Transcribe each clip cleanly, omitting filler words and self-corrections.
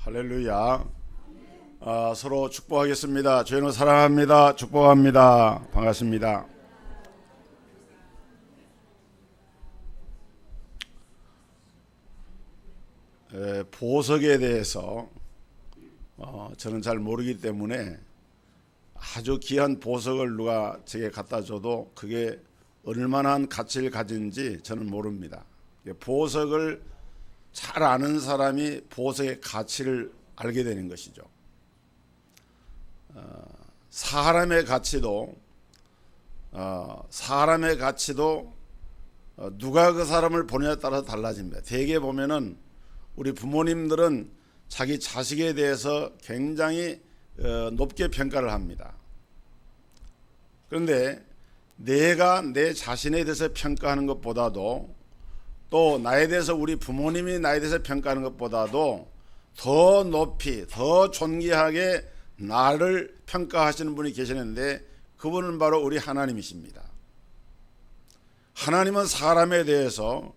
할렐루야. 서로 축복하겠습니다. 저희는 사랑합니다. 축복합니다. 반갑습니다. 보석에 대해서 저는 잘 모르기 때문에 아주 귀한 보석을 누가 제게 갖다 줘도 그게 얼마나 가치를 가진지 저는 모릅니다. 보석을 잘 아는 사람이 보석의 가치를 알게 되는 것이죠. 사람의 가치도 누가 그 사람을 보느냐에 따라서 달라집니다. 대개 보면은 우리 부모님들은 자기 자식에 대해서 굉장히 높게 평가를 합니다. 그런데 내가 내 자신에 대해서 평가하는 것보다도 또 나에 대해서 우리 부모님이 나에 대해서 평가하는 것보다도 더 높이 더 존귀하게 나를 평가하시는 분이 계시는데 그분은 바로 우리 하나님이십니다. 하나님은 사람에 대해서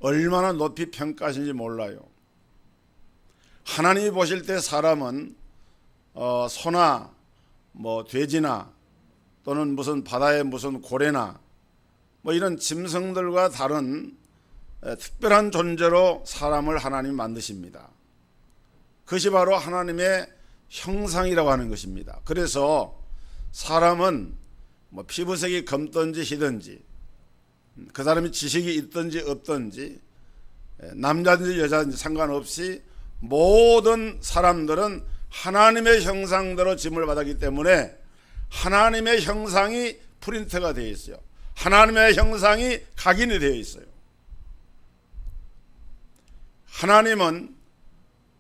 얼마나 높이 평가하시는지 몰라요. 하나님이 보실 때 사람은 소나 돼지나 또는 무슨 바다의 무슨 고래나 이런 짐승들과 다른 특별한 존재로 사람을 하나님이 만드십니다. 그것이 바로 하나님의 형상이라고 하는 것입니다. 그래서 사람은 피부색이 검든지 희든지 그 사람이 지식이 있든지 없든지 남자든지 여자든지 상관없이 모든 사람들은 하나님의 형상대로 짐을 받았기 때문에 하나님의 형상이 프린트가 되어 있어요. 하나님의 형상이 각인이 되어 있어요. 하나님은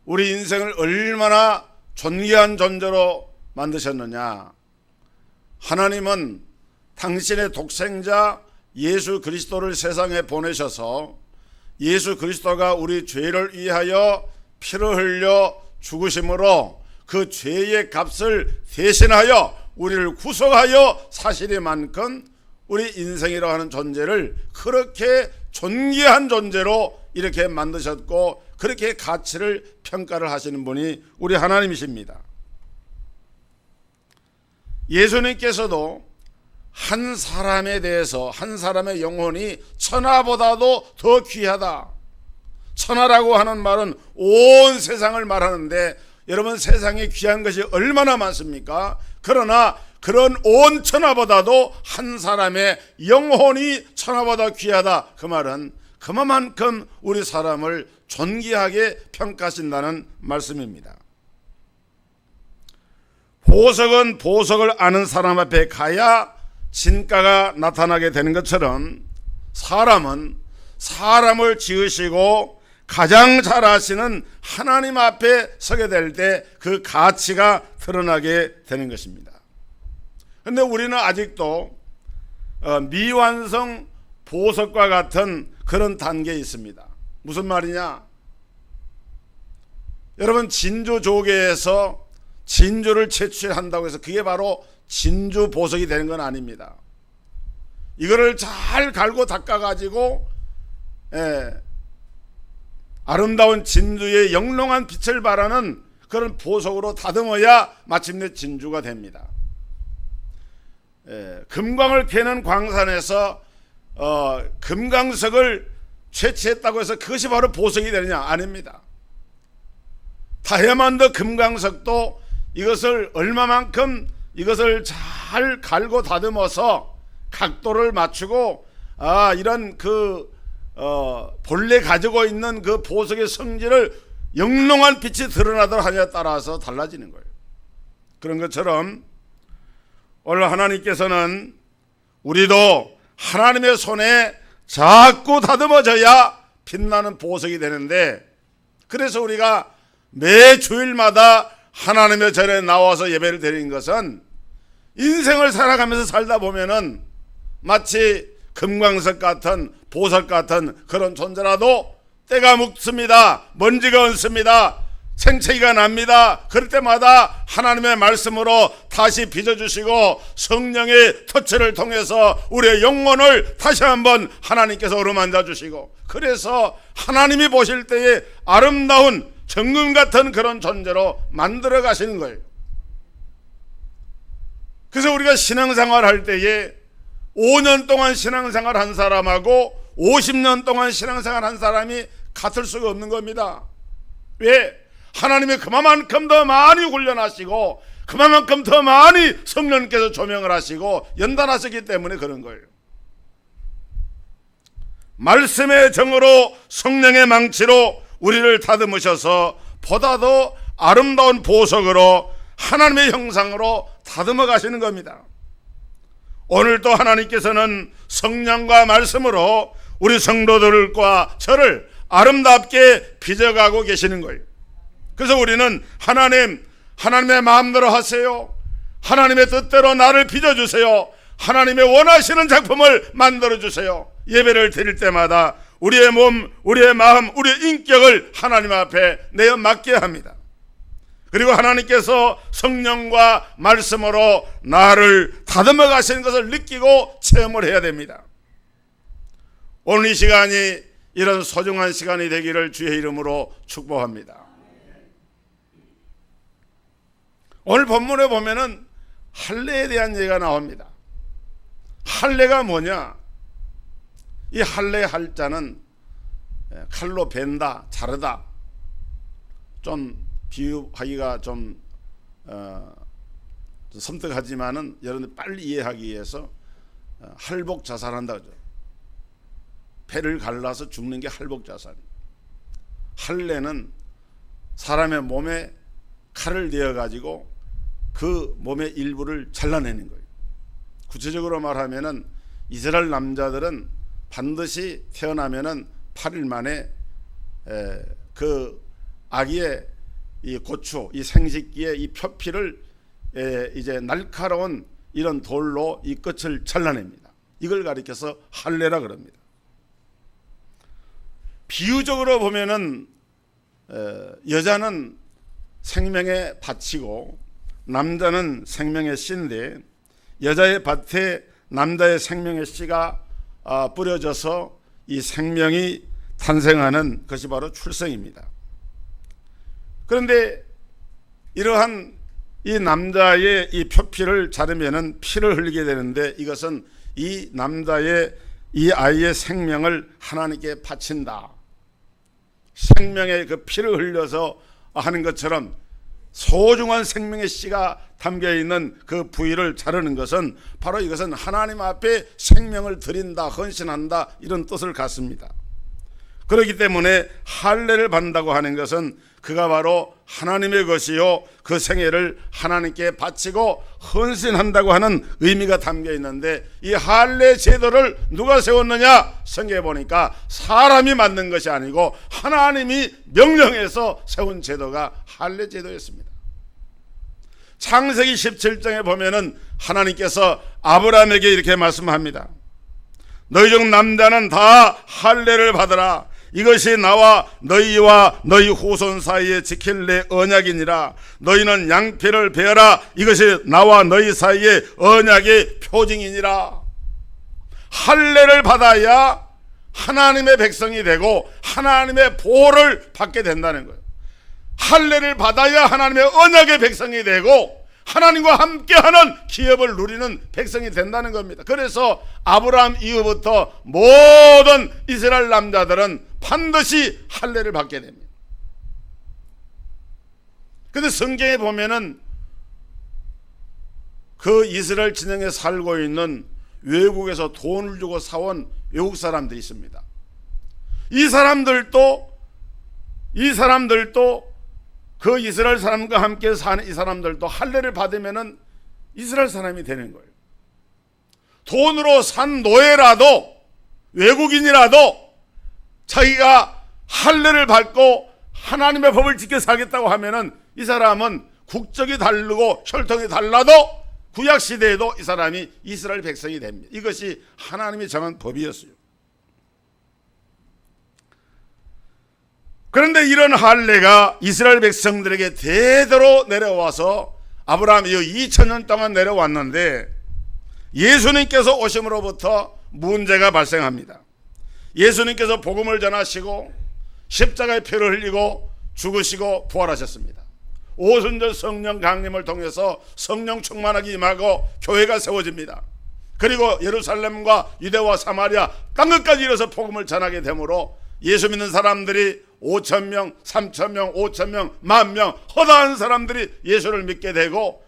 우리 인생을 얼마나 존귀한 존재로 만드셨느냐. 하나님은 당신의 독생자 예수 그리스도를 세상에 보내셔서 예수 그리스도가 우리 죄를 위하여 피를 흘려 죽으심으로 그 죄의 값을 대신하여 우리를 구속하여 사시리만큼 우리 인생이라고 하는 존재를 그렇게 존귀한 존재로 이렇게 만드셨고 그렇게 가치를 평가를 하시는 분이 우리 하나님이십니다. 예수님께서도 한 사람에 대해서 한 사람의 영혼이 천하보다도 더 귀하다. 천하라고 하는 말은 온 세상을 말하는데 여러분 세상에 귀한 것이 얼마나 많습니까? 그러나 그런 온 천하보다도 한 사람의 영혼이 천하보다 귀하다. 그 말은 그만큼 우리 사람을 존귀하게 평가하신다는 말씀입니다. 보석은 보석을 아는 사람 앞에 가야 진가가 나타나게 되는 것처럼 사람은 사람을 지으시고 가장 잘 아시는 하나님 앞에 서게 될 때 그 가치가 드러나게 되는 것입니다. 그런데 우리는 아직도 미완성 보석과 같은 그런 단계에 있습니다. 무슨 말이냐? 여러분 진주 조개에서 진주를 채취한다고 해서 그게 바로 진주 보석이 되는 건 아닙니다. 이거를 잘 갈고 닦아가지고 아름다운 진주의 영롱한 빛을 발하는 그런 보석으로 다듬어야 마침내 진주가 됩니다. 금광을 캐는 광산에서 금강석을 채취했다고 해서 그것이 바로 보석이 되느냐? 아닙니다. 다이아몬드 금강석도 이것을 얼마만큼 이것을 잘 갈고 다듬어서 각도를 맞추고 이런 본래 가지고 있는 그 보석의 성질을 영롱한 빛이 드러나도록 하냐에 따라서 달라지는 거예요. 그런 것처럼 오늘 하나님께서는 우리도 하나님의 손에 자꾸 다듬어져야 빛나는 보석이 되는데 그래서 우리가 매 주일마다 하나님의 전에 나와서 예배를 드리는 것은 인생을 살아가면서 살다 보면은 마치 금광석 같은 보석 같은 그런 존재라도 때가 묵습니다. 먼지가 얹습니다. 생채기가 납니다. 그럴 때마다 하나님의 말씀으로 다시 빚어주시고 성령의 터치를 통해서 우리의 영혼을 다시 한번 하나님께서 어루만져 주시고 그래서 하나님이 보실 때에 아름다운 정금 같은 그런 존재로 만들어 가시는 거예요. 그래서 우리가 신앙생활 할 때에 5년 동안 신앙생활 한 사람하고 50년 동안 신앙생활 한 사람이 같을 수가 없는 겁니다. 왜? 하나님이 그만큼 더 많이 훈련하시고 그만큼 더 많이 성령께서 조명을 하시고 연단하셨기 때문에 그런 거예요. 말씀의 정으로 성령의 망치로 우리를 다듬으셔서 보다 더 아름다운 보석으로 하나님의 형상으로 다듬어 가시는 겁니다. 오늘도 하나님께서는 성령과 말씀으로 우리 성도들과 저를 아름답게 빚어가고 계시는 거예요. 그래서 우리는 하나님의 마음대로 하세요. 하나님의 뜻대로 나를 빚어주세요. 하나님의 원하시는 작품을 만들어주세요. 예배를 드릴 때마다 우리의 몸, 우리의 마음, 우리의 인격을 하나님 앞에 내어 맡겨야 합니다. 그리고 하나님께서 성령과 말씀으로 나를 다듬어 가시는 것을 느끼고 체험을 해야 됩니다. 오늘 이 시간이 이런 소중한 시간이 되기를 주의 이름으로 축복합니다. 오늘 본문에 보면은 할례에 대한 얘기가 나옵니다. 할례가 뭐냐? 이 할례 할자는 칼로 벤다, 자르다. 좀 비유하기가 좀 섬뜩하지만은 여러분들 빨리 이해하기 위해서 할복자살한다 그러죠. 배를 갈라서 죽는 게 할복자살. 할례는 사람의 몸에 칼을 대어 가지고 그 몸의 일부를 잘라내는 거예요. 구체적으로 말하면은 이스라엘 남자들은 반드시 태어나면은 8일 만에 그 아기의 이 고추, 이 생식기의 이 표피를 이제 날카로운 이런 돌로 이 끝을 잘라냅니다. 이걸 가리켜서 할례라 그럽니다. 비유적으로 보면은 여자는 생명의 밭이고 남자는 생명의 씨인데 여자의 밭에 남자의 생명의 씨가 뿌려져서 이 생명이 탄생하는 것이 바로 출생입니다. 그런데 이러한 이 남자의 이 표피를 자르면은 피를 흘리게 되는데 이것은 이 남자의 이 아이의 생명을 하나님께 바친다. 생명의 그 피를 흘려서 하는 것처럼 소중한 생명의 씨가 담겨있는 그 부위를 자르는 것은 바로 이것은 하나님 앞에 생명을 드린다, 헌신한다 이런 뜻을 갖습니다. 그렇기 때문에 할례를 받는다고 하는 것은 그가 바로 하나님의 것이요 그 생애를 하나님께 바치고 헌신한다고 하는 의미가 담겨 있는데 이 할례 제도를 누가 세웠느냐? 성경에 보니까 사람이 만든 것이 아니고 하나님이 명령해서 세운 제도가 할례 제도였습니다. 창세기 17장에 보면은 하나님께서 아브라함에게 이렇게 말씀합니다. 너희 중 남자는 다 할례를 받으라. 이것이 나와 너희와 너희 후손 사이에 지킬 내 언약이니라. 너희는 양피를 베어라. 이것이 나와 너희 사이에 언약의 표징이니라. 할례를 받아야 하나님의 백성이 되고 하나님의 보호를 받게 된다는 거예요. 할례를 받아야 하나님의 언약의 백성이 되고 하나님과 함께하는 기업을 누리는 백성이 된다는 겁니다. 그래서 아브라함 이후부터 모든 이스라엘 남자들은 반드시 할례를 받게 됩니다. 그런데 성경에 보면은 그 이스라엘 진영에 살고 있는 외국에서 돈을 주고 사온 외국 사람들이 있습니다. 이 사람들도 그 이스라엘 사람과 함께 사는 이 사람들도 할례를 받으면은 이스라엘 사람이 되는 거예요. 돈으로 산 노예라도 외국인이라도 자기가 할례를 받고 하나님의 법을 지켜 살겠다고 하면은 이 사람은 국적이 다르고 혈통이 달라도 구약 시대에도 이 사람이 이스라엘 백성이 됩니다. 이것이 하나님이 정한 법이었어요. 그런데 이런 할례가 이스라엘 백성들에게 대대로 내려와서 아브라함 이후 2000년 동안 내려왔는데 예수님께서 오심으로부터 문제가 발생합니다. 예수님께서 복음을 전하시고 십자가의 피를 흘리고 죽으시고 부활하셨습니다. 오순절 성령 강림을 통해서 성령 충만하게 임하고 교회가 세워집니다. 그리고 예루살렘과 유대와 사마리아 땅끝까지 이뤄서 복음을 전하게 되므로 예수 믿는 사람들이 5,000명, 3,000명, 5,000명, 10,000명 허다한 사람들이 예수를 믿게 되고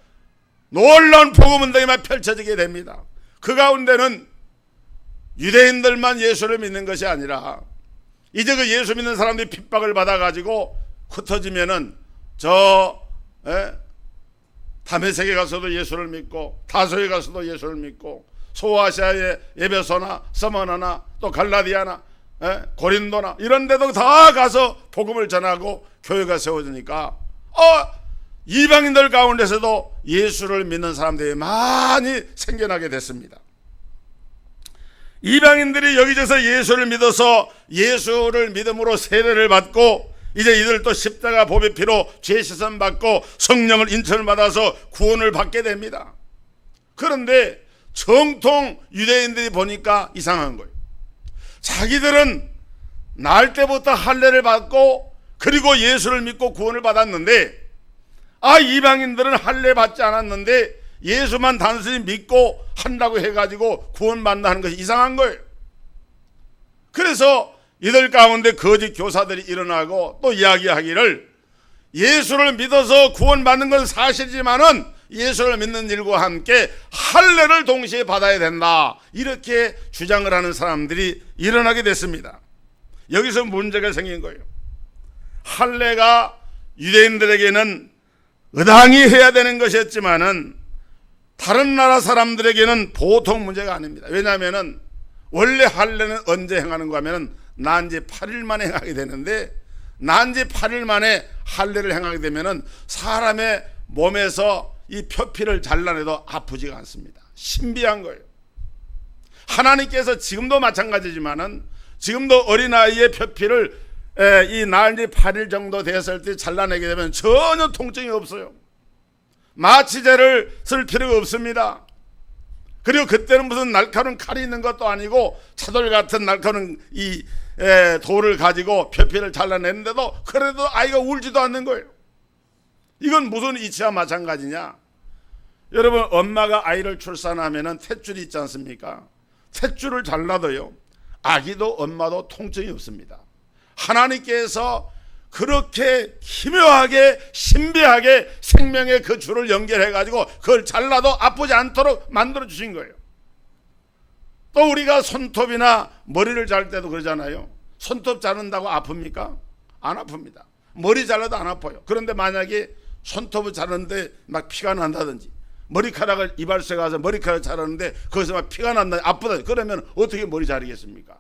놀라운 복음 운동이 펼쳐지게 됩니다. 그 가운데는 유대인들만 예수를 믿는 것이 아니라 이제 그 예수 믿는 사람들이 핍박을 받아가지고 흩어지면은 다메섹에 가서도 예수를 믿고 다소에 가서도 예수를 믿고 소아시아의 에베소나 서머나나 또 갈라디아나 고린도나 이런 데도 다 가서 복음을 전하고 교회가 세워지니까 이방인들 가운데서도 예수를 믿는 사람들이 많이 생겨나게 됐습니다. 이방인들이 여기저기서 예수를 믿어서 예수를 믿음으로 세례를 받고 이제 이들도 십자가 보배 피로 죄 씻음 받고 성령을 인천을 받아서 구원을 받게 됩니다. 그런데 정통 유대인들이 보니까 이상한 거예요. 자기들은 날 때부터 할례를 받고 그리고 예수를 믿고 구원을 받았는데 이방인들은 할례 받지 않았는데 예수만 단순히 믿고 한다고 해가지고 구원받는다는 것이 이상한 거예요. 그래서 이들 가운데 거짓 교사들이 일어나고 또 이야기하기를 예수를 믿어서 구원받는 건 사실이지만은 예수를 믿는 일과 함께 할례를 동시에 받아야 된다, 이렇게 주장을 하는 사람들이 일어나게 됐습니다. 여기서 문제가 생긴 거예요. 할례가 유대인들에게는 의당히 해야 되는 것이었지만은 다른 나라 사람들에게는 보통 문제가 아닙니다. 왜냐하면은 원래 할례는 언제 행하는가 하면은 난지 8일 만에 행하게 되는데 난지 8일 만에 할례를 행하게 되면은 사람의 몸에서 이 표피를 잘라내도 아프지가 않습니다. 신비한 거예요. 하나님께서 지금도 마찬가지지만은 지금도 어린아이의 표피를 이 난지 8일 정도 되었을 때 잘라내게 되면 전혀 통증이 없어요. 마취제를 쓸 필요가 없습니다. 그리고 그때는 무슨 날카로운 칼이 있는 것도 아니고 차돌 같은 날카로운 이 돌을 가지고 표피를 잘라냈는데도 그래도 아이가 울지도 않는 거예요. 이건 무슨 이치와 마찬가지냐? 여러분, 엄마가 아이를 출산하면은 탯줄이 있지 않습니까? 탯줄을 잘라도요 아기도 엄마도 통증이 없습니다. 하나님께서 그렇게 기묘하게 신비하게 생명의 그 줄을 연결해 가지고 그걸 잘라도 아프지 않도록 만들어 주신 거예요. 또 우리가 손톱이나 머리를 자를 때도 그러잖아요. 손톱 자른다고 아픕니까? 안 아픕니다. 머리 잘라도 안 아파요. 그런데 만약에 손톱을 자르는데 막 피가 난다든지 머리카락을 이발소에 가서 머리카락을 자르는데 거기서 막 피가 난다, 아프다, 그러면 어떻게 머리 자르겠습니까?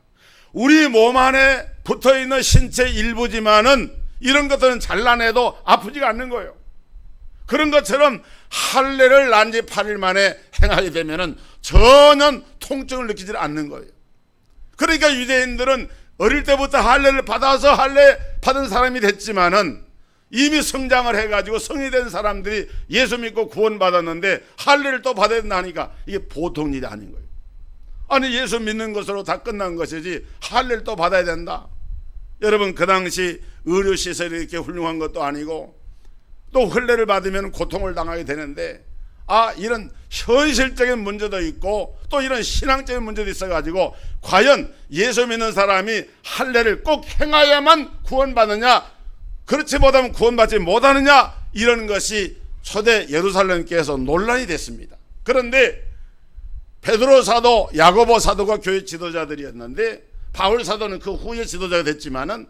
우리 몸 안에 붙어있는 신체 일부지만은 이런 것들은 잘라내도 아프지가 않는 거예요. 그런 것처럼 할례를 난지 8일 만에 행하게 되면은 전혀 통증을 느끼지 않는 거예요. 그러니까 유대인들은 어릴 때부터 할례를 받아서 할례 받은 사람이 됐지만은 이미 성장을 해가지고 성이 된 사람들이 예수 믿고 구원받았는데 할례를 또 받아야 된다 하니까 이게 보통 일이 아닌 거예요. 아니, 예수 믿는 것으로 다 끝난 것이지 할례를 또 받아야 된다. 여러분, 그 당시 의료시설이 이렇게 훌륭한 것도 아니고 또 할례를 받으면 고통을 당하게 되는데 이런 현실적인 문제도 있고 또 이런 신앙적인 문제도 있어가지고 과연 예수 믿는 사람이 할례를 꼭 행해야만 구원받느냐, 그렇지 못하면 구원받지 못하느냐, 이런 것이 초대 예루살렘교회에서 논란이 됐습니다. 그런데 베드로 사도, 야고보 사도가 교회 지도자들이었는데 바울 사도는 그 후에 지도자가 됐지만은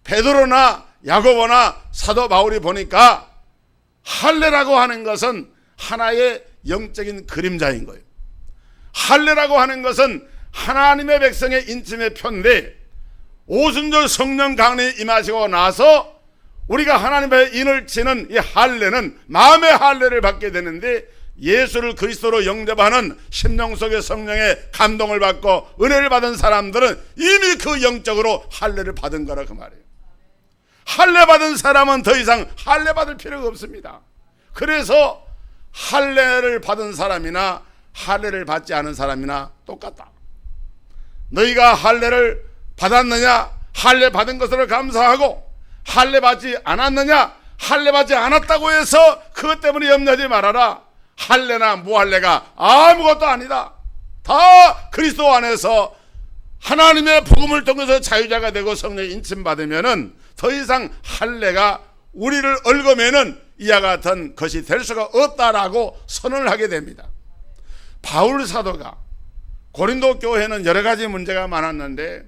베드로나 야고보나 사도 바울이 보니까 할례라고 하는 것은 하나의 영적인 그림자인 거예요. 할례라고 하는 것은 하나님의 백성의 인침의 표인데 오순절 성령 강림이 임하시고 나서 우리가 하나님의 인을 치는 이 할례는 마음의 할례를 받게 되는데 예수를 그리스도로 영접하는 심령 속의 성령의 감동을 받고 은혜를 받은 사람들은 이미 그 영적으로 할례를 받은 거라 그 말이에요. 할례 받은 사람은 더 이상 할례 받을 필요가 없습니다. 그래서 할례를 받은 사람이나 할례를 받지 않은 사람이나 똑같다. 너희가 할례를 받았느냐? 할례 받은 것으로 감사하고 할례 받지 않았느냐? 할례 받지 않았다고 해서 그것 때문에 염려하지 말아라. 할례나 무할례가 아무것도 아니다. 다 그리스도 안에서 하나님의 복음을 통해서 자유자가 되고 성령의 인침 받으면은 더 이상 할례가 우리를 얽으면은 이와 같은 것이 될 수가 없다라고 선언을 하게 됩니다. 바울 사도가 고린도 교회는 여러 가지 문제가 많았는데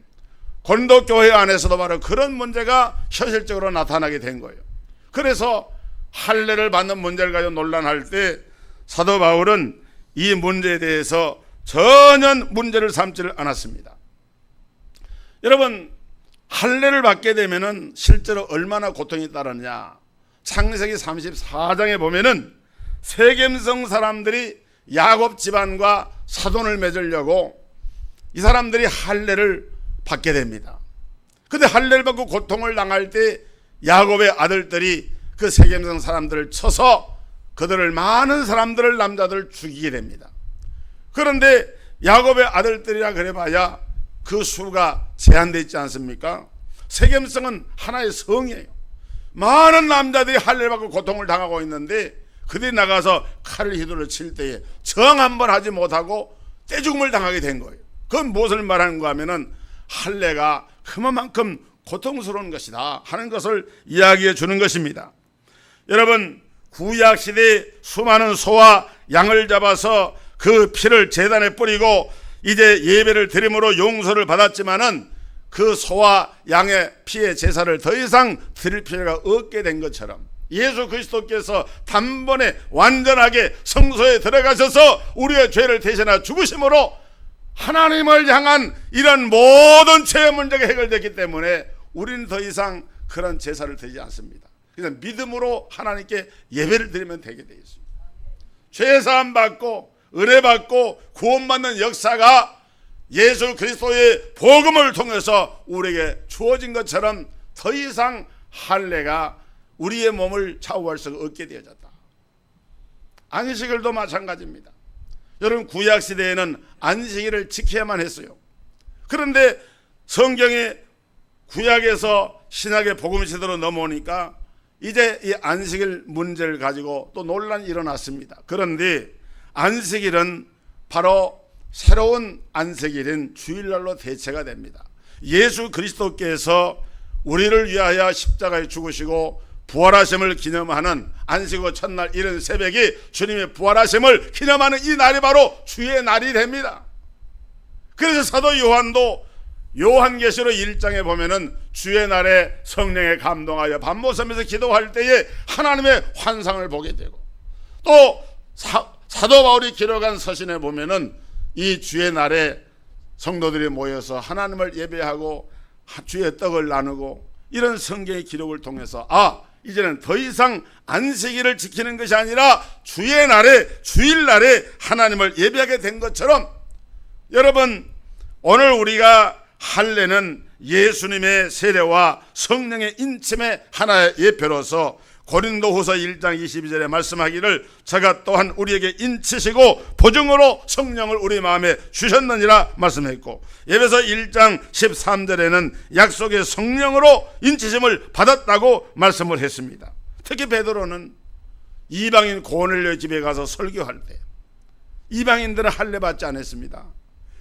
고린도 교회 안에서도 바로 그런 문제가 현실적으로 나타나게 된 거예요. 그래서 할례를 받는 문제를 가지고 논란할 때 사도 바울은 이 문제에 대해서 전혀 문제를 삼지를 않았습니다. 여러분, 할례를 받게 되면은 실제로 얼마나 고통이 따르느냐? 창세기 34장에 보면은 세겜성 사람들이 야곱 집안과 사돈을 맺으려고 이 사람들이 할례를 받게 됩니다. 근데 할례를 받고 고통을 당할 때 야곱의 아들들이 그 세겜성 사람들을 쳐서 그들을 많은 사람들을 남자들을 죽이게 됩니다. 그런데 야곱의 아들들이라 그래봐야 그 수가 제한되어 있지 않습니까? 세겜성은 하나의 성이에요. 많은 남자들이 할례를 받고 고통을 당하고 있는데 그들이 나가서 칼을 휘두르 칠 때에 정 한번 하지 못하고 떼죽음을 당하게 된 거예요. 그건 무엇을 말하는가 하면은 할례가 그만큼 고통스러운 것이다 하는 것을 이야기해 주는 것입니다. 여러분, 구약시대에 수많은 소와 양을 잡아서 그 피를 제단에 뿌리고 이제 예배를 드림으로 용서를 받았지만은 그 소와 양의 피의 제사를 더 이상 드릴 필요가 없게 된 것처럼 예수 그리스도께서 단번에 완전하게 성소에 들어가셔서 우리의 죄를 대신하여 죽으심으로 하나님을 향한 이런 모든 죄의 문제가 해결됐기 때문에 우리는 더 이상 그런 제사를 드리지 않습니다. 그래서 믿음으로 하나님께 예배를 드리면 되게 되어 있습니다. 죄사함 받고 은혜 받고 구원받는 역사가 예수 그리스도의 복음을 통해서 우리에게 주어진 것처럼 더 이상 할례가 우리의 몸을 좌우할 수가 없게 되어졌다. 안식일도 마찬가지입니다. 여러분, 구약시대에는 안식일을 지켜야만 했어요. 그런데 성경의 구약에서 신약의 복음 시대로 넘어오니까 이제 이 안식일 문제를 가지고 또 논란이 일어났습니다. 그런데 안식일은 바로 새로운 안식일인 주일날로 대체가 됩니다. 예수 그리스도께서 우리를 위하여 십자가에 죽으시고 부활하심을 기념하는 안식일 첫날 이른 새벽이 주님의 부활하심을 기념하는 이 날이 바로 주의 날이 됩니다. 그래서 사도 요한도 요한계시록 1장에 보면은 주의 날에 성령에 감동하여 밤모섬에서 기도할 때에 하나님의 환상을 보게 되고 또 사도 바울이 기록한 서신에 보면은 이 주의 날에 성도들이 모여서 하나님을 예배하고 주의 떡을 나누고 이런 성경의 기록을 통해서 이제는 더 이상 안식일을 지키는 것이 아니라 주의 날에 주일날에 하나님을 예배하게 된 것처럼 여러분, 오늘 우리가 할례는 예수님의 세례와 성령의 인침의 하나의 예표로서 고린도후서 1장 22절에 말씀하기를 제가 또한 우리에게 인치시고 보증으로 성령을 우리 마음에 주셨느니라 말씀했고, 에베소 1장 13절에는 약속의 성령으로 인치심을 받았다고 말씀을 했습니다. 특히 베드로는 이방인 고넬료 집에 가서 설교할 때 이방인들은 할례 받지 않았습니다.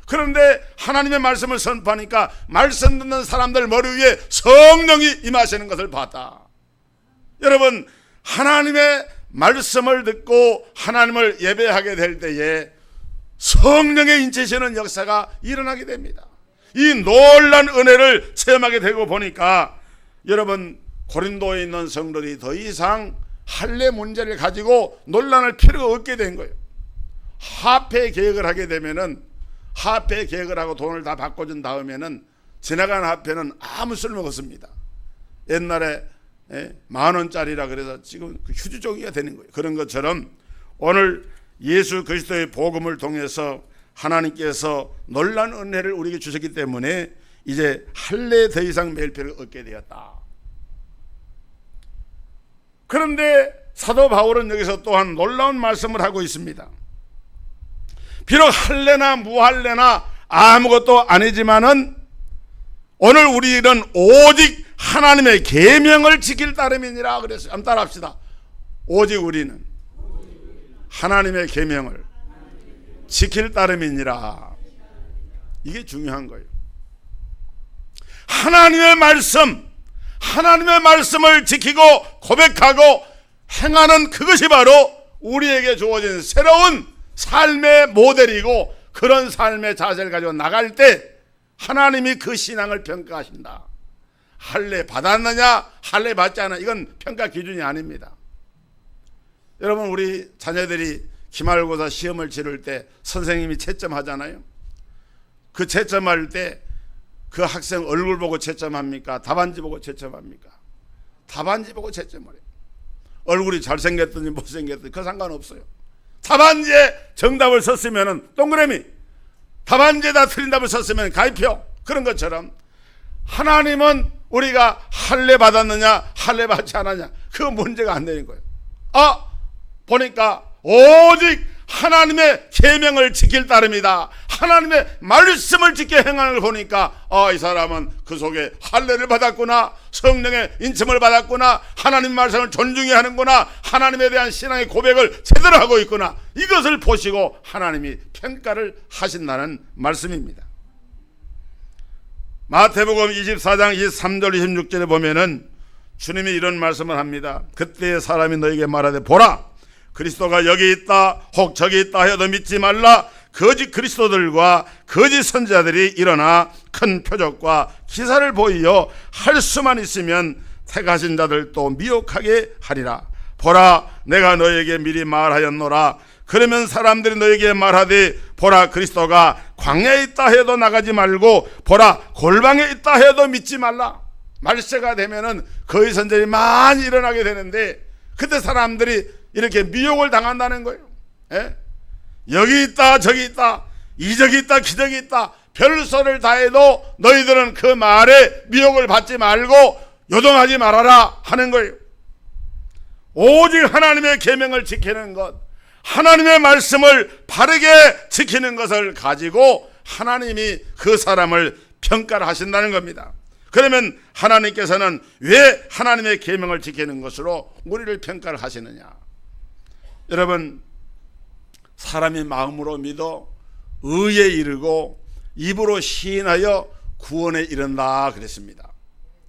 그런데 하나님의 말씀을 선포하니까 말씀 듣는 사람들 머리 위에 성령이 임하시는 것을 봤다. 여러분, 하나님의 말씀을 듣고 하나님을 예배하게 될 때에 성령의 인치시는 역사가 일어나게 됩니다. 이 놀라운 은혜를 체험하게 되고 보니까 여러분, 고린도에 있는 성도들이 더 이상 할례 문제를 가지고 논란할 필요가 없게 된 거예요. 화폐 개혁을 하게 되면은 화폐 개혁을 하고 돈을 다 바꿔준 다음에는 지나간 화폐는 아무 쓸모가 없습니다. 옛날에 10,000원짜리라 그래서 지금 휴지종이가 되는 거예요. 그런 것처럼 오늘 예수 그리스도의 복음을 통해서 하나님께서 놀라운 은혜를 우리에게 주셨기 때문에 이제 할례 더 이상 매일 필요가 없게 되었다. 그런데 사도 바울은 여기서 또한 놀라운 말씀을 하고 있습니다. 비록 할례나 무할례나 아무것도 아니지만은 오늘 우리는 오직 하나님의 계명을 지킬 따름이니라 그랬어요. 한번 따라합시다. 오직 우리는 하나님의 계명을 지킬 따름이니라. 이게 중요한 거예요. 하나님의 말씀을 지키고 고백하고 행하는 그것이 바로 우리에게 주어진 새로운 삶의 모델이고, 그런 삶의 자세를 가지고 나갈 때 하나님이 그 신앙을 평가하신다. 할례 받았느냐 할례 받지 않아, 이건 평가 기준이 아닙니다. 여러분, 우리 자녀들이 기말고사 시험을 치를 때 선생님이 채점하잖아요. 그 채점할 때 그 학생 얼굴 보고 채점합니까? 답안지 보고 채점합니까? 답안지 보고 채점을 해요. 얼굴이 잘생겼든지 못생겼든지 그 상관없어요. 답안지에 정답을 썼으면 동그라미, 답안지에다 틀린 답을 썼으면 가위표. 그런 것처럼 하나님은 우리가 할례 받았느냐 할례 받지 않았냐 그 문제가 안 되는 거예요. 보니까 오직 하나님의 계명을 지킬 따름이다. 하나님의 말씀을 지켜 행하는 걸 보니까 이 사람은 그 속에 할례를 받았구나, 성령의 인침을 받았구나, 하나님 말씀을 존중히 하는구나, 하나님에 대한 신앙의 고백을 제대로 하고 있구나, 이것을 보시고 하나님이 평가를 하신다는 말씀입니다. 마태복음 24장 23절 26절에 보면은 주님이 이런 말씀을 합니다. 그때의 사람이 너에게 말하되 보라, 그리스도가 여기 있다 혹 저기 있다 하여도 믿지 말라. 거짓 그리스도들과 거짓 선지자들이 일어나 큰 표적과 기사를 보이어 할 수만 있으면 택하신 자들도 미혹하게 하리라. 보라, 내가 너에게 미리 말하였노라. 그러면 사람들이 너에게 말하되 보라, 그리스도가 광야에 있다 해도 나가지 말고 보라, 골방에 있다 해도 믿지 말라. 말세가 되면은 거짓 선지자들이 많이 일어나게 되는데, 그때 사람들이 이렇게 미혹을 당한다는 거예요. 여기 있다 저기 있다, 이적이 있다 기적이 있다, 별소를 다 해도 너희들은 그 말에 미혹을 받지 말고 요동하지 말아라 하는 거예요. 오직 하나님의 계명을 지키는 것, 하나님의 말씀을 바르게 지키는 것을 가지고 하나님이 그 사람을 평가를 하신다는 겁니다. 그러면 하나님께서는 왜 하나님의 계명을 지키는 것으로 우리를 평가를 하시느냐? 여러분, 사람이 마음으로 믿어 의에 이르고 입으로 시인하여 구원에 이른다 그랬습니다.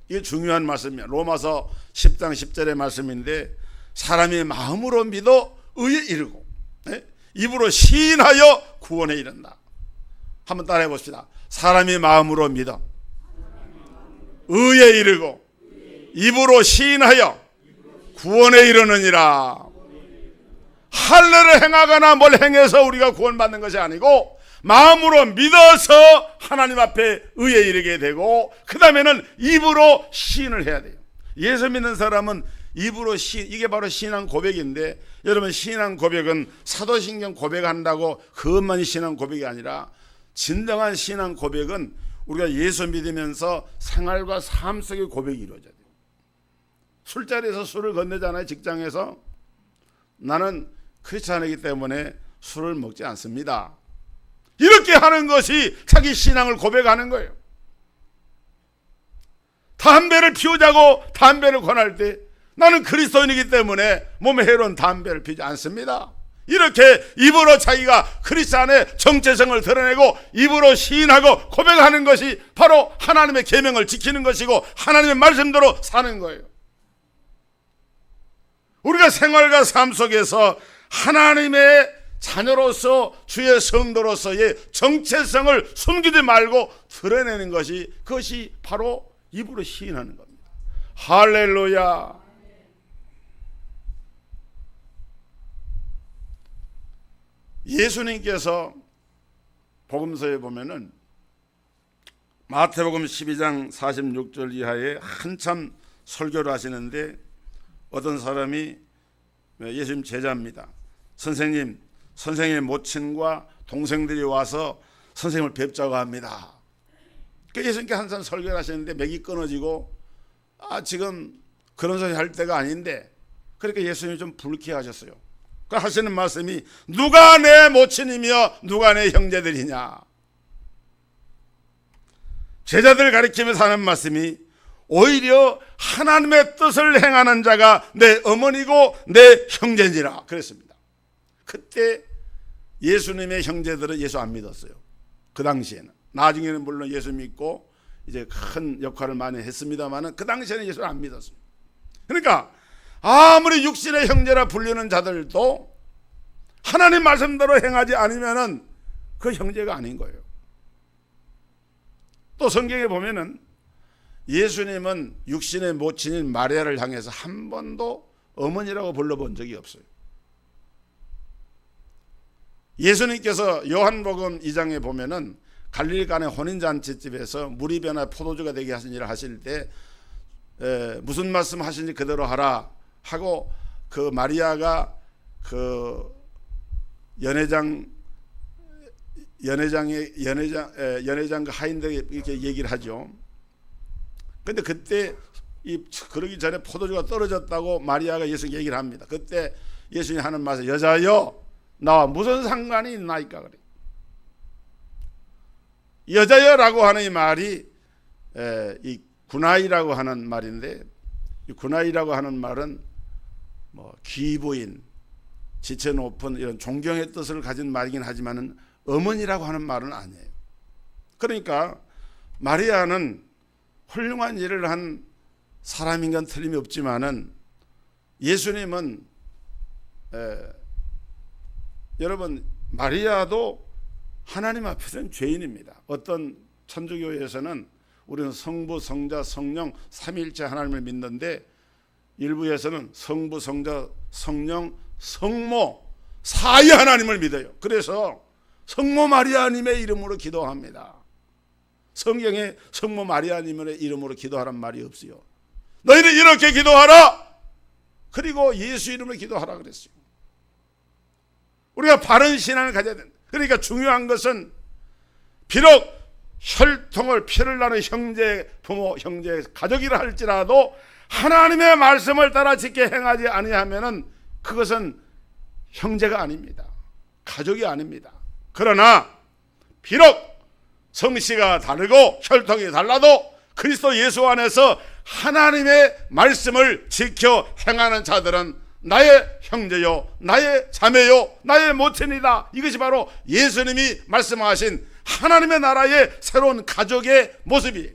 이게 중요한 말씀이에요. 로마서 10장 10절의 말씀인데, 사람이 마음으로 믿어 의에 이르고 입으로 시인하여 구원에 이른다. 한번 따라해 봅시다. 사람이 마음으로 믿어 의에 이르고 입으로 시인하여 구원에 이르느니라. 할례를 행하거나 뭘 행해서 우리가 구원받는 것이 아니고 마음으로 믿어서 하나님 앞에 의에 이르게 되고, 그 다음에는 입으로 시인을 해야 돼요. 예수 믿는 사람은 입으로 시인, 이게 바로 신앙 고백인데, 여러분, 신앙 고백은 사도신경 고백한다고 그것만이 신앙 고백이 아니라, 진정한 신앙 고백은 우리가 예수 믿으면서 생활과 삶 속의 고백이 이루어져야 돼요. 술자리에서 술을 건네잖아요. 직장에서 나는 크리스찬이기 때문에 술을 먹지 않습니다, 이렇게 하는 것이 자기 신앙을 고백하는 거예요. 담배를 피우자고 담배를 권할 때 나는 그리스도인이기 때문에 몸에 해로운 담배를 피우지 않습니다, 이렇게 입으로 자기가 크리스찬의 정체성을 드러내고 입으로 시인하고 고백하는 것이 바로 하나님의 계명을 지키는 것이고 하나님의 말씀대로 사는 거예요. 우리가 생활과 삶 속에서 하나님의 자녀로서 주의 성도로서의 정체성을 숨기지 말고 드러내는 것이, 그것이 바로 입으로 시인하는 겁니다. 할렐루야. 예수님께서 복음서에 보면은 마태복음 12장 46절 이하에 한참 설교를 하시는데, 어떤 사람이, 예수님 제자입니다, 선생님의 모친과 동생들이 와서 선생님을 뵙자고 합니다. 예수님께 한참 설교를 하시는데 맥이 끊어지고, 지금 그런 소리 할 때가 아닌데, 그러니까 예수님이 좀 불쾌하셨어요. 그 하시는 말씀이 누가 내 모친이며 누가 내 형제들이냐. 제자들 가리키면서 하는 말씀이 오히려 하나님의 뜻을 행하는 자가 내 어머니고 내 형제니라 그랬습니다. 그때 예수님의 형제들은 예수 안 믿었어요. 그 당시에는. 나중에는 물론 예수 믿고 이제 큰 역할을 많이 했습니다만 그 당시에는 예수를 안 믿었어요. 그러니까 아무리 육신의 형제라 불리는 자들도 하나님 말씀대로 행하지 않으면은 그 형제가 아닌 거예요. 또 성경에 보면은 예수님은 육신의 모친인 마리아를 향해서 한 번도 어머니라고 불러본 적이 없어요. 예수님께서 요한복음 2장에 보면은 갈릴리가의 혼인잔치집에서 물이 변화 포도주가 되게 하신 일을 하실 때 무슨 말씀 하시는지 그대로 하라 하고 그 마리아가 그 연회장 그 하인들에게 이렇게 얘기를 하죠. 근데 그때 그러기 전에 포도주가 떨어졌다고 마리아가 예수님께 얘기를 합니다. 그때 예수님이 하는 말씀, 여자여 나와 무슨 상관이 있나이까 그래. 여자여라고 하는 이 말이 이 구나이라고 하는 말인데, 이 구나이라고 하는 말은 뭐 귀부인, 지체 높은 이런 존경의 뜻을 가진 말이긴 하지만은 어머니라고 하는 말은 아니에요. 그러니까 마리아는 훌륭한 일을 한 사람인 건 틀림이 없지만은 예수님은 여러분 마리아도 하나님 앞에서는 죄인입니다. 어떤 천주교에서는 우리는 성부, 성자, 성령 삼위일체 하나님을 믿는데 일부에서는 성부, 성자, 성령, 성모 사위 하나님을 믿어요. 그래서 성모 마리아님의 이름으로 기도합니다. 성경에 성모 마리아님의 이름으로 기도하란 말이 없어요. 너희는 이렇게 기도하라. 그리고 예수 이름으로 기도하라 그랬어요. 우리가 바른 신앙을 가져야 된다. 그러니까 중요한 것은 비록 혈통을 피를 나는 형제, 부모, 형제, 가족이라 할지라도 하나님의 말씀을 따라 지켜 행하지 아니하면은 그것은 형제가 아닙니다. 가족이 아닙니다. 그러나 비록 성씨가 다르고 혈통이 달라도 그리스도 예수 안에서 하나님의 말씀을 지켜 행하는 자들은 나의 형제요, 나의 자매요, 나의 모친이다. 이것이 바로 예수님이 말씀하신 하나님의 나라의 새로운 가족의 모습이에요.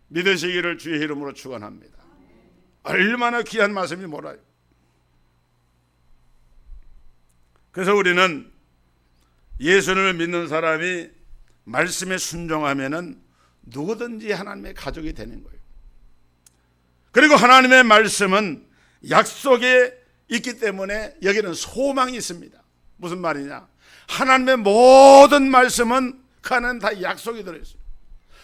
믿으시기를 주의 이름으로 축원합니다. 얼마나 귀한 말씀이 몰라요. 그래서 우리는 예수님을 믿는 사람이 말씀에 순종하면은 누구든지 하나님의 가족이 되는 거예요. 그리고 하나님의 말씀은 약속에 있기 때문에 여기는 소망이 있습니다. 무슨 말이냐? 하나님의 모든 말씀은 그 안에는 다 약속이 들어있어요.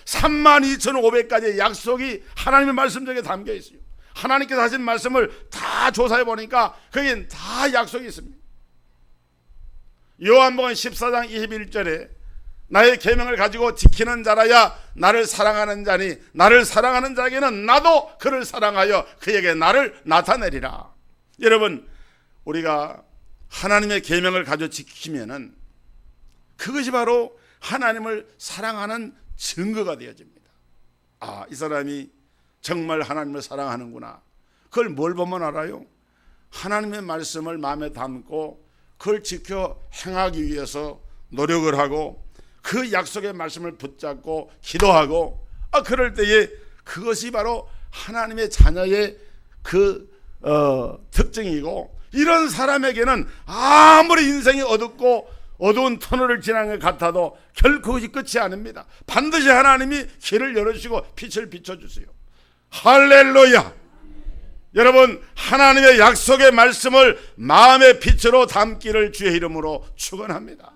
32,500가지의 약속이 하나님의 말씀 중에 담겨 있어요. 하나님께서 하신 말씀을 다 조사해 보니까 거기엔 다 약속이 있습니다. 요한복음 14장 21절에 나의 계명을 가지고 지키는 자라야 나를 사랑하는 자니 나를 사랑하는 자에게는 나도 그를 사랑하여 그에게 나를 나타내리라. 여러분, 우리가 하나님의 계명을 가지고 지키면은 그것이 바로 하나님을 사랑하는 증거가 되어집니다. 아, 이 사람이 정말 하나님을 사랑하는구나. 그걸 뭘 보면 알아요? 하나님의 말씀을 마음에 담고 그걸 지켜 행하기 위해서 노력을 하고 그 약속의 말씀을 붙잡고 기도하고, 그럴 때에 그것이 바로 하나님의 자녀의 그 특징이고, 이런 사람에게는 아무리 인생이 어둡고 어두운 터널을 지나는 것 같아도 결코 그것이 끝이 아닙니다. 반드시 하나님이 길을 열어주시고 빛을 비춰주세요. 할렐루야. 여러분, 하나님의 약속의 말씀을 마음의 빛으로 담기를 주의 이름으로 축원합니다.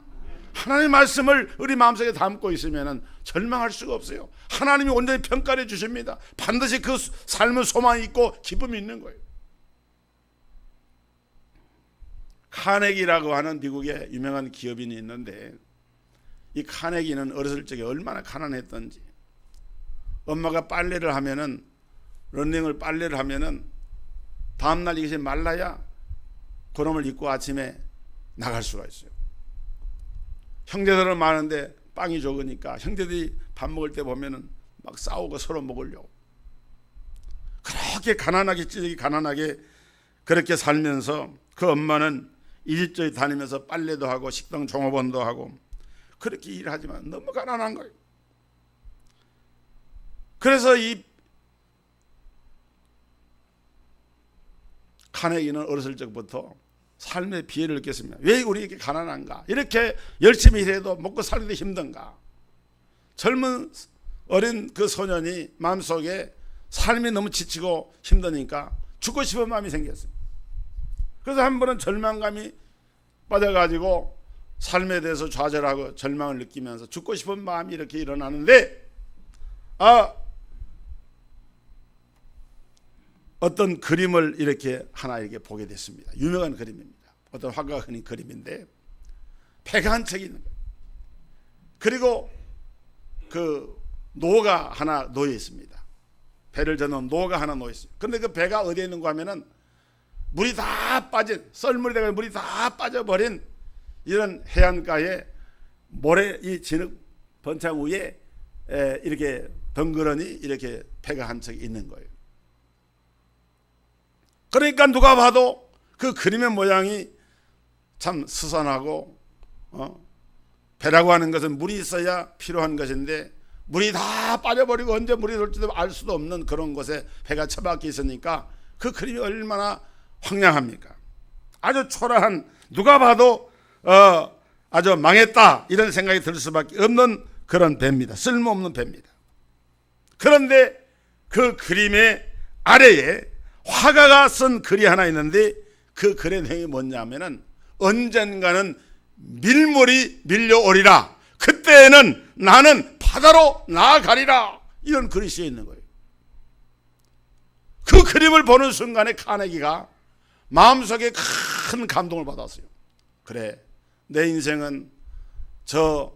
하나님의 말씀을 우리 마음속에 담고 있으면 절망할 수가 없어요. 하나님이 온전히 평가해 주십니다. 반드시 그 삶은 소망이 있고 기쁨이 있는 거예요. 카네기라고 하는 미국의 유명한 기업인이 있는데, 이 카네기는 어렸을 적에 얼마나 가난했던지, 엄마가 빨래를 하면은, 런닝을 빨래를 하면은 다음날 이것이 말라야 그놈을 입고 아침에 나갈 수가 있어요. 형제들은 많은데 빵이 적으니까 형제들이 밥 먹을 때 보면은 막 싸우고 서로 먹으려고. 그렇게 가난하게 찌르기 가난하게 그렇게 살면서 그 엄마는 이리저리 다니면서 빨래도 하고 식당 종업원도 하고 그렇게 일하지만 너무 가난한 거예요. 그래서 이 카네기는 어렸을 적부터 삶의 비애를 느꼈습니다. 왜 우리 이렇게 가난한가? 이렇게 열심히 일해도 먹고 살기도 힘든가? 젊은 어린 그 소년이 마음속에 삶이 너무 지치고 힘드니까 죽고 싶은 마음이 생겼어요. 그래서 한 번은 절망감이 빠져가지고 삶에 대해서 좌절하고 절망을 느끼면서 죽고 싶은 마음이 이렇게 일어나는데 어떤 그림을 이렇게 하나 이렇게 보게 됐습니다. 유명한 그림입니다. 어떤 화가가 그린 그림인데 배가 한 척이 있는 거예요. 그리고 그 노가 하나 놓여 있습니다. 배를 저는 노가 하나 놓여 있어요. 그런데 그 배가 어디에 있는가 하면은 물이 다 빠진, 썰물이 되고 물이 다 빠져버린 이런 해안가에 모래 이 진흙 번창 위에 이렇게 덩그러니 이렇게 배가 한 척이 있는 거예요. 그러니까 누가 봐도 그 그림의 모양이 참 스산하고 배라고 하는 것은 물이 있어야 필요한 것인데 물이 다 빠져버리고 언제 물이 들지도 알 수도 없는 그런 곳에 배가 처박혀 있으니까 그 그림이 얼마나 황량합니까? 아주 초라한, 누가 봐도 아주 망했다 이런 생각이 들 수밖에 없는 그런 배입니다. 쓸모없는 배입니다. 그런데 그 그림의 아래에 화가가 쓴 글이 하나 있는데 그 글의 내용이 뭐냐면은 언젠가는 밀물이 밀려오리라. 그때에는 나는 바다로 나아가리라. 이런 글이 쓰여 있는 거예요. 그 그림을 보는 순간에 카네기가 마음속에 큰 감동을 받았어요. 그래, 내 인생은 저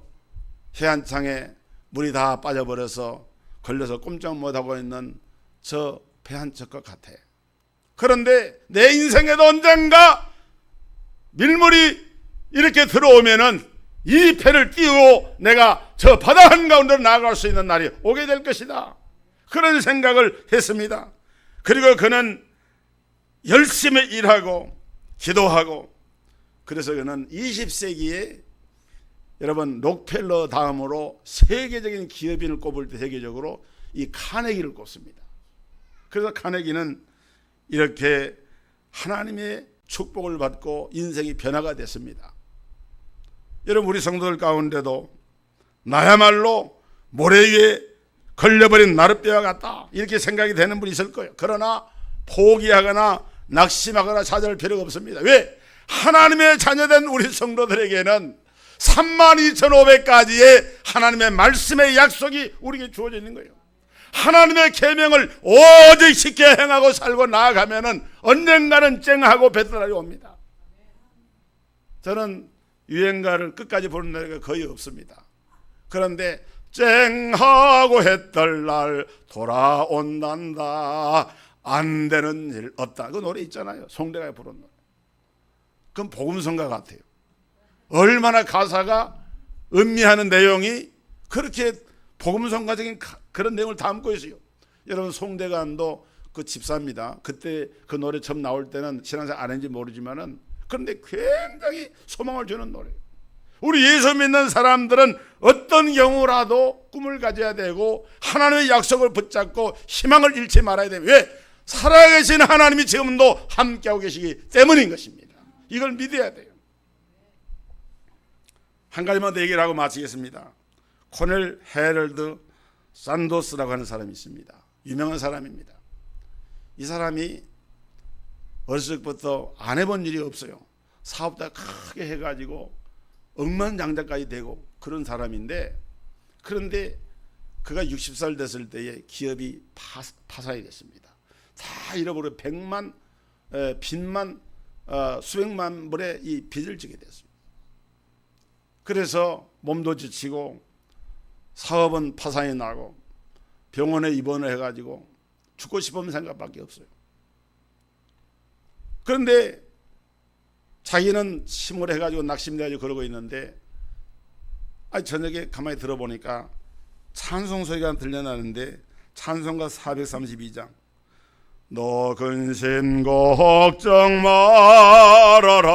해안창에 물이 다 빠져버려서 걸려서 꼼짝 못하고 있는 저 배 한 척과 같아. 그런데 내 인생에도 언젠가 밀물이 이렇게 들어오면은 이 배를 띄우고 내가 저 바다 한가운데로 나아갈 수 있는 날이 오게 될 것이다. 그런 생각을 했습니다. 그리고 그는 열심히 일하고 기도하고, 그래서 그는 20세기에 여러분 록펠러 다음으로 세계적인 기업인을 꼽을 때 세계적으로 이 카네기를 꼽습니다. 그래서 카네기는 이렇게 하나님의 축복을 받고 인생이 변화가 됐습니다. 여러분, 우리 성도들 가운데도 나야말로 모래 위에 걸려버린 나룻배와 같다 이렇게 생각이 되는 분이 있을 거예요. 그러나 포기하거나 낙심하거나 좌절할 필요가 없습니다. 왜? 하나님의 자녀된 우리 성도들에게는 32,500가지의 하나님의 말씀의 약속이 우리에게 주어져 있는 거예요. 하나님의 계명을 오직 지켜 행하고 살고 나아가면은 언젠가는 쨍하고 배떨날이 옵니다. 저는 유행가를 끝까지 부르는 노래가 거의 없습니다. 그런데 쨍하고 해떨날 돌아온단다, 안 되는 일 없다, 그 노래 있잖아요. 송대가 부른 노래. 그건 복음성가 같아요. 얼마나 가사가 음미하는 내용이 그렇게 복음성가적인 그런 내용을 담고 있어요. 여러분, 송대관도 그 집사입니다. 그때 그 노래 처음 나올 때는 신앙생활 안 했는지 모르지만은 그런데 굉장히 소망을 주는 노래. 우리 예수 믿는 사람들은 어떤 경우라도 꿈을 가져야 되고 하나님의 약속을 붙잡고 희망을 잃지 말아야 됩니다. 왜? 살아계신 하나님이 지금도 함께하고 계시기 때문인 것입니다. 이걸 믿어야 돼요. 한 가지만 더 얘기를 하고 마치겠습니다. 코넬 헤럴드 산도스라고 하는 사람이 있습니다. 유명한 사람입니다. 이 사람이 어렸을 적부터 안 해본 일이 없어요. 사업도 크게 해가지고 억만장자까지 되고 그런 사람인데, 그런데 그가 60살 됐을 때에 기업이 파산이 됐습니다. 다 잃어버려 빚만 수백만 불의 이 빚을 지게 됐습니다. 그래서 몸도 지치고 사업은 파산이 나고 병원에 입원을 해가지고 죽고 싶은 생각밖에 없어요. 그런데 자기는 힘을 해가지고 낙심돼가지고 그러고 있는데 저녁에 가만히 들어보니까 찬송 소리가 들려나는데 찬송가 432장 너 근심 걱정 말아라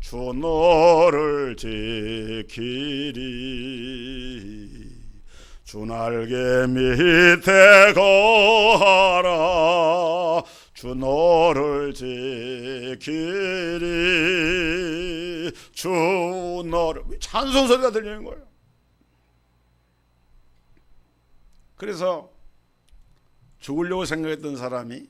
주 너를 지키리 주 날개 밑에 거하라 주 너를 지키리 주 너를 찬송 소리가 들리는 거예요. 그래서 죽으려고 생각했던 사람이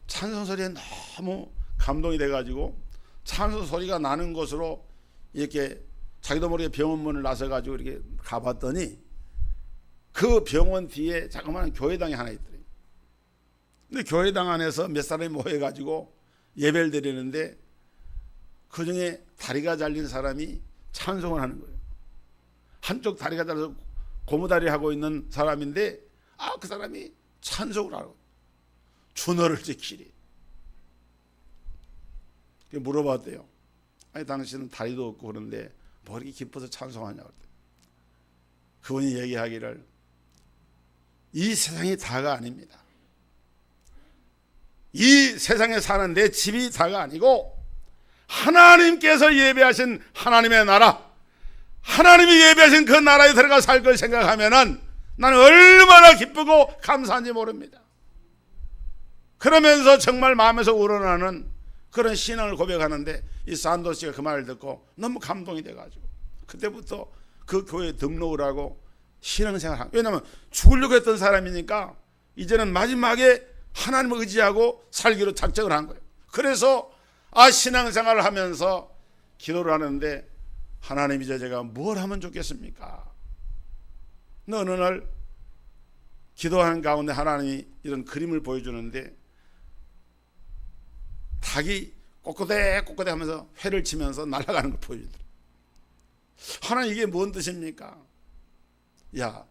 찬송 소리에 너무 감동이 돼가지고 찬송 소리가 나는 곳으로 이렇게 자기도 모르게 병원문을 나서가지고 이렇게 가봤더니 그 병원 뒤에 자그마한 교회당이 하나 있더래요. 근데 교회당 안에서 몇 사람이 모여가지고 예배를 드리는데 그 중에 다리가 잘린 사람이 찬송을 하는 거예요. 한쪽 다리가 잘려서 고무다리 하고 있는 사람인데 그 사람이 찬송을 하고 주 너를 지키리. 물어봤대요. 아니 당신은 다리도 없고 그런데 뭐 이렇게 기뻐서 찬송하냐고. 그분이 얘기하기를 이 세상이 다가 아닙니다. 이 세상에 사는 내 집이 다가 아니고 하나님께서 예배하신 하나님의 나라, 하나님이 예배하신 그 나라에 들어가 살 걸 생각하면은 나는 얼마나 기쁘고 감사한지 모릅니다. 그러면서 정말 마음에서 우러나는 그런 신앙을 고백하는데 이 산도 씨가 그 말을 듣고 너무 감동이 돼가지고 그때부터 그 교회에 등록을 하고 신앙생활을 하고, 왜냐하면 죽으려고 했던 사람이니까 이제는 마지막에 하나님을 의지하고 살기로 작정을 한 거예요. 그래서 신앙생활을 하면서 기도를 하는데 하나님 이제 제가 뭘 하면 좋겠습니까? 어느 날 기도하는 가운데 하나님이 이런 그림을 보여주는데 닭이 꼬꼬대 하면서 회를 치면서 날아가는 걸 보여주더라고요. 하나님 이게 뭔 뜻입니까? 야,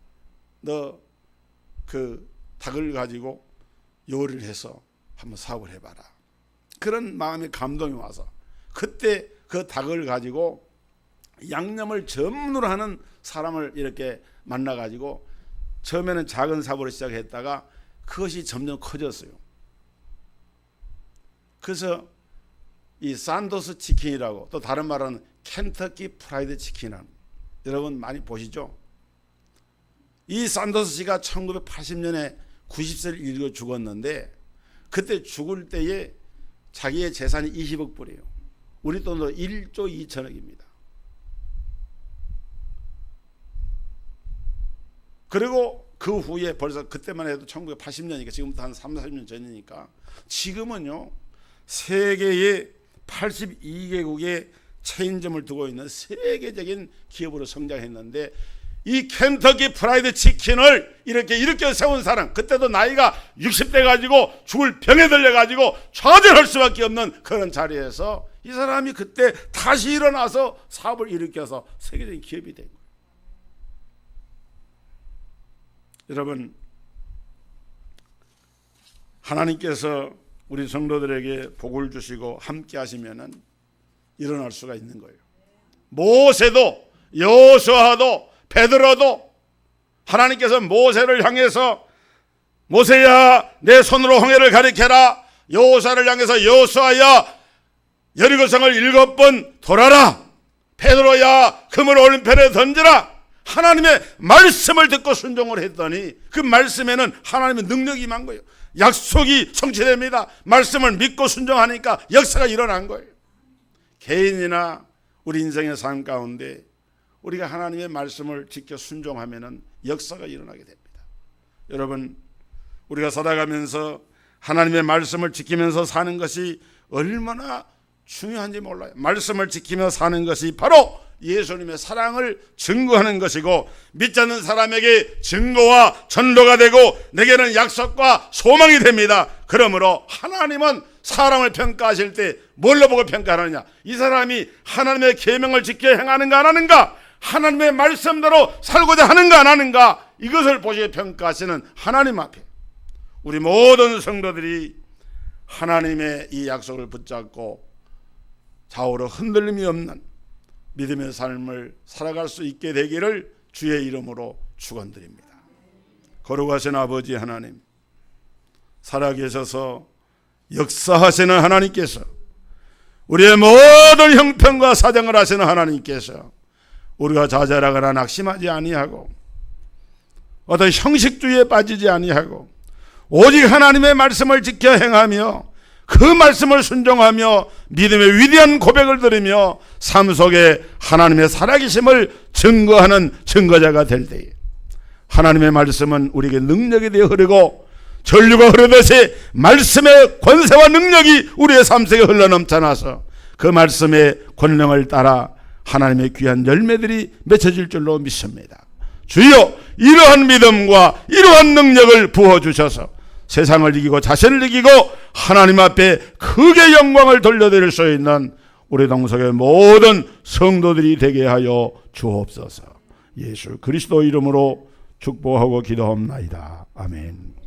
너 그 닭을 가지고 요리를 해서 한번 사업을 해봐라. 그런 마음의 감동이 와서 그때 그 닭을 가지고 양념을 전문으로 하는 사람을 이렇게 만나가지고 처음에는 작은 사업으로 시작했다가 그것이 점점 커졌어요. 그래서 이 산도스 치킨이라고, 또 다른 말은 켄터키 프라이드 치킨이라는, 여러분 많이 보시죠? 이 산도스 씨가 1980년에 90세를 일고 죽었는데 그때 죽을 때에 자기의 재산이 20억 불이에요. 우리 돈으로 1조 2천억입니다. 그리고 그 후에 벌써 그때만 해도 1980년이니까 지금부터 한 3, 40년 전이니까 지금은요 세계의 82개국의 체인점을 두고 있는 세계적인 기업으로 성장했는데 이 켄터키 프라이드 치킨을 이렇게 세운 사람, 그때도 나이가 60대 가지고 죽을 병에 들려 가지고 좌절할 수밖에 없는 그런 자리에서 이 사람이 그때 다시 일어나서 사업을 일으켜서 세계적인 기업이 된 거예요. 여러분, 하나님께서 우리 성도들에게 복을 주시고 함께 하시면은 일어날 수가 있는 거예요. 모세도 여호수아도 베드로도 하나님께서 모세를 향해서 모세야 내 손으로 홍해를 가리켜라, 여호수아를 향해서 여호수아야 여리고성을 7번 돌아라, 베드로야 금을 오른편에 던져라, 하나님의 말씀을 듣고 순종을 했더니 그 말씀에는 하나님의 능력이 임한 거예요. 약속이 성취됩니다. 말씀을 믿고 순종하니까 역사가 일어난 거예요. 개인이나 우리 인생의 삶 가운데 우리가 하나님의 말씀을 지켜 순종하면 역사가 일어나게 됩니다. 여러분, 우리가 살아가면서 하나님의 말씀을 지키면서 사는 것이 얼마나 중요한지 몰라요. 말씀을 지키며 사는 것이 바로 예수님의 사랑을 증거하는 것이고 믿지 않는 사람에게 증거와 전도가 되고 내게는 약속과 소망이 됩니다. 그러므로 하나님은 사람을 평가하실 때 뭘로 보고 평가하느냐? 이 사람이 하나님의 계명을 지켜 행하는가 안 하는가? 하나님의 말씀대로 살고자 하는가 안 하는가? 이것을 보시고 평가하시는 하나님 앞에 우리 모든 성도들이 하나님의 이 약속을 붙잡고 좌우로 흔들림이 없는 믿음의 삶을 살아갈 수 있게 되기를 주의 이름으로 축원드립니다. 거룩하신 아버지 하나님, 살아계셔서 역사하시는 하나님께서, 우리의 모든 형편과 사정을 하시는 하나님께서 우리가 좌절하거나 낙심하지 아니하고 어떤 형식주의에 빠지지 아니하고 오직 하나님의 말씀을 지켜 행하며 그 말씀을 순종하며 믿음의 위대한 고백을 들으며 삶 속에 하나님의 살아계심을 증거하는 증거자가 될 때에 하나님의 말씀은 우리에게 능력이 되어 흐르고 전류가 흐르듯이 말씀의 권세와 능력이 우리의 삶 속에 흘러넘쳐나서 그 말씀의 권능을 따라 하나님의 귀한 열매들이 맺혀질 줄로 믿습니다. 주여, 이러한 믿음과 이러한 능력을 부어주셔서 세상을 이기고 자신을 이기고 하나님 앞에 크게 영광을 돌려드릴 수 있는 우리 동석의 모든 성도들이 되게 하여 주옵소서. 예수 그리스도 이름으로 축복하고 기도합나이다. 아멘.